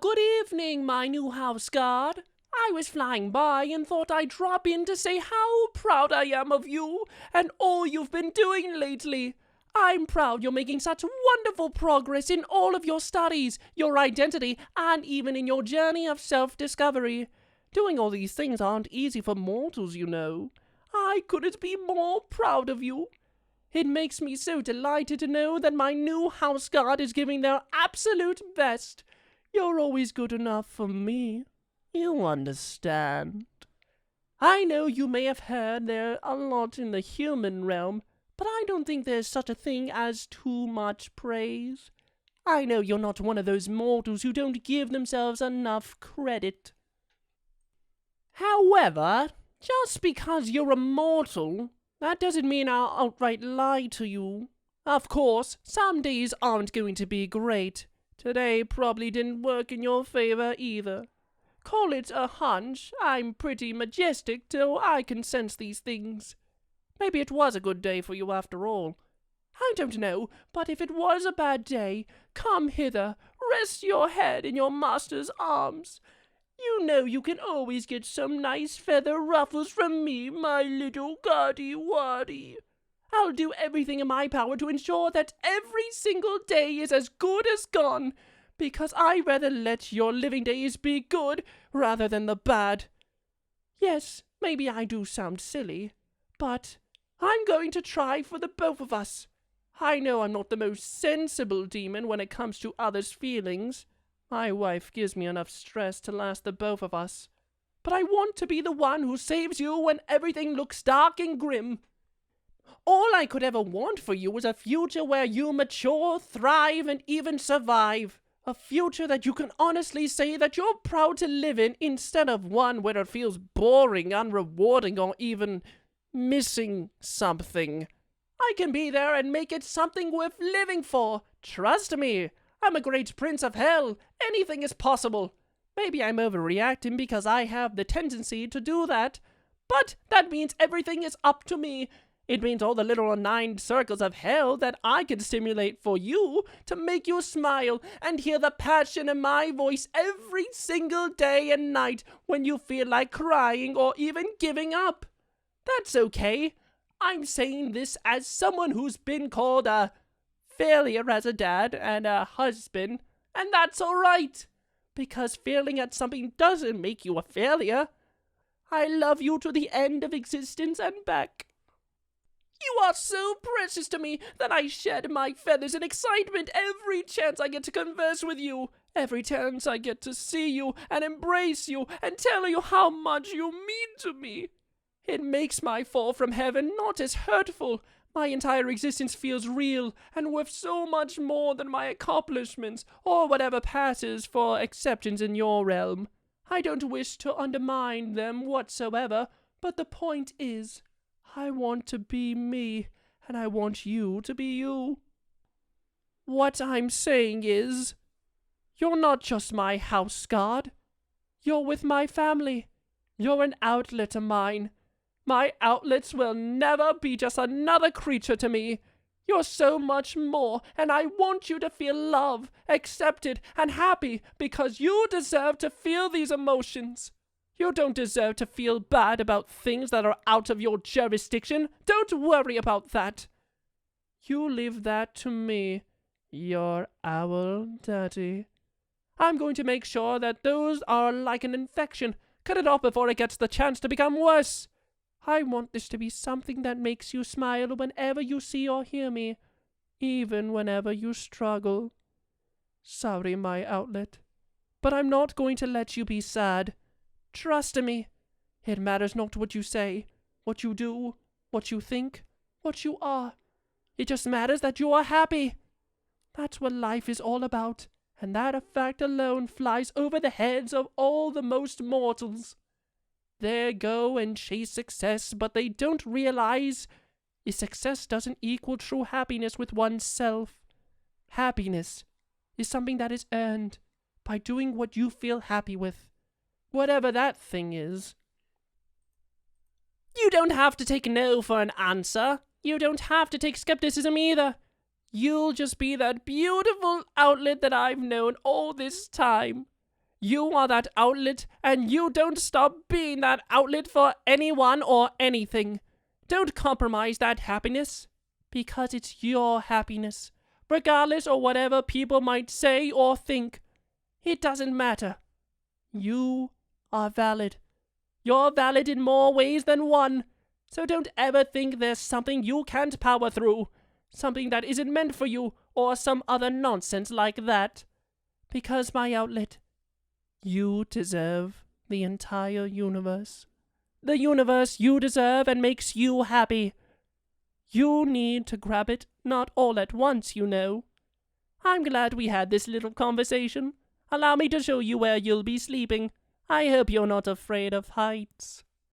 Good evening, my new house guard. I was flying by and thought I'd drop in to say how proud I am of you and all you've been doing lately. I'm proud you're making such wonderful progress in all of your studies, your identity, and even in your journey of self-discovery. Doing all these things aren't easy for mortals, you know. I couldn't be more proud of you. It makes me so delighted to know that my new house guard is giving their absolute best. You're always good enough for me. You understand. I know you may have heard there a lot in the human realm, but I don't think there's such a thing as too much praise. I know you're not one of those mortals who don't give themselves enough credit. However, just because you're a mortal, that doesn't mean I'll outright lie to you. Of course, some days aren't going to be great. Today probably didn't work in your favor either. Call it a hunch. I'm pretty majestic, so I can sense these things. Maybe it was a good day for you after all. I don't know, but if it was a bad day, come hither, rest your head in your master's arms. You know you can always get some nice feather ruffles from me, my little guardy-waddy. I'll do everything in my power to ensure that every single day is as good as gone, because I'd rather let your living days be good rather than the bad. Yes, maybe I do sound silly, but I'm going to try for the both of us. I know I'm not the most sensible demon when it comes to others' feelings. My wife gives me enough stress to last the both of us. But I want to be the one who saves you when everything looks dark and grim. All I could ever want for you is a future where you mature, thrive, and even survive. A future that you can honestly say that you're proud to live in instead of one where it feels boring, unrewarding, or even missing something. I can be there and make it something worth living for. Trust me. I'm a great prince of hell. Anything is possible. Maybe I'm overreacting because I have the tendency to do that. But that means everything is up to me. It means all the little 9 circles of hell that I can stimulate for you to make you smile and hear the passion in my voice every single day and night when you feel like crying or even giving up. That's okay. I'm saying this as someone who's been called a failure as a dad and a husband, and that's alright, because failing at something doesn't make you a failure. I love you to the end of existence and back. You are so precious to me that I shed my feathers in excitement every chance I get to converse with you, every chance I get to see you and embrace you and tell you how much you mean to me. It makes my fall from heaven not as hurtful. My entire existence feels real and worth so much more than my accomplishments or whatever passes for acceptance in your realm. I don't wish to undermine them whatsoever, but the point is, I want to be me, and I want you to be you. What I'm saying is, you're not just my house guard. You're with my family. You're an outlet of mine. My outlets will never be just another creature to me. You're so much more, and I want you to feel love, accepted, and happy because you deserve to feel these emotions. You don't deserve to feel bad about things that are out of your jurisdiction. Don't worry about that. You leave that to me, your owl daddy. I'm going to make sure that those are like an infection. Cut it off before it gets the chance to become worse. I want this to be something that makes you smile whenever you see or hear me, even whenever you struggle. Sorry, my outlet, but I'm not going to let you be sad. Trust me. It matters not what you say, what you do, what you think, what you are. It just matters that you are happy. That's what life is all about, and that fact alone flies over the heads of all the most mortals. They go and chase success, but they don't realize success doesn't equal true happiness with oneself. Happiness is something that is earned by doing what you feel happy with, whatever that thing is. You don't have to take no for an answer. You don't have to take skepticism either. You'll just be that beautiful outlet that I've known all this time. You are that outlet, and you don't stop being that outlet for anyone or anything. Don't compromise that happiness, because it's your happiness, regardless of whatever people might say or think. It doesn't matter. You are valid. You're valid in more ways than one, so don't ever think there's something you can't power through, something that isn't meant for you, or some other nonsense like that. Because, my outlet, you deserve the entire universe. The universe you deserve and makes you happy. You need to grab it, not all at once, you know. I'm glad we had this little conversation. Allow me to show you where you'll be sleeping. I hope you're not afraid of heights.